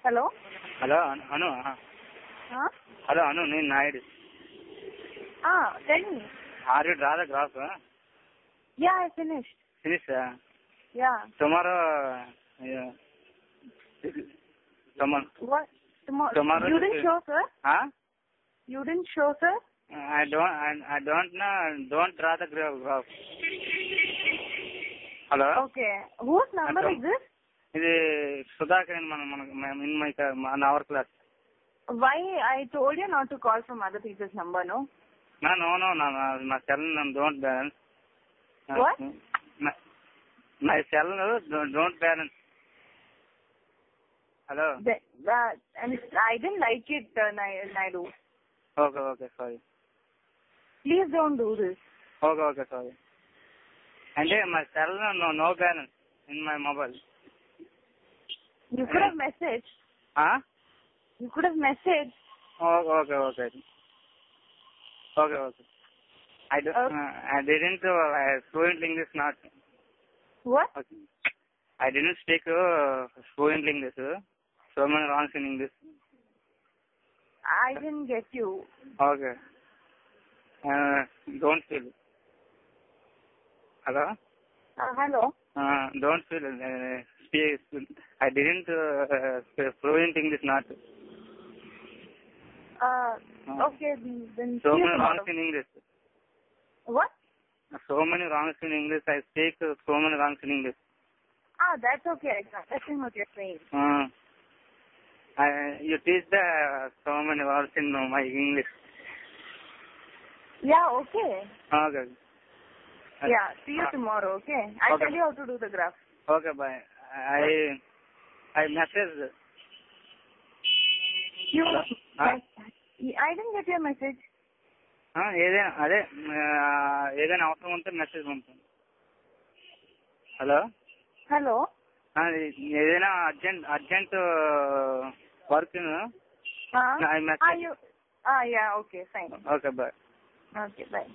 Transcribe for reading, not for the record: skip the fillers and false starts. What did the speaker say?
Hello? Hello, Anu. Huh? Hello, Anu. Name Naidu. Tell me. Are you draw the graph? Yeah, I finished. Finish? Yeah. Tomorrow. What? Tomorrow. You didn't show, sir? Huh? You didn't show, sir? I don't know. Don't draw the graph. Hello? Okay. Whose number is this? ఇది Sudhakar in our class. Why I told you not to call from other people's number, no? No. My cell don't balance. What? My cell don't balance. Hello? I didn't like it, Naidu. Okay, sorry. Please don't do this. Okay, sorry. And my cell no balance in my mobile. You could have messaged. Huh? You could have messaged. Okay. I didn't fluent English not. What? Okay. I didn't speak fluent English. So many wrongs in English. I didn't get you. Okay. Don't feel. Hello? Hello? Don't feel. I didn't fluent English not. Okay, then So see you many tomorrow. wrongs in English. What? So many wrongs in English. I speak so many wrongs in English. That's okay. I can understand what you're saying. You teach the so many words in my English. Yeah, okay. Okay. Yeah, see you tomorrow, okay? I'll tell you how to do the graph. Okay, bye. I message. I didn't get your message. ఏదైనా అవసరం ఉంటే message పంపండి. Hello? Hello? ఏదైనా urgent work Yeah, okay, fine. Okay bye. Okay, bye.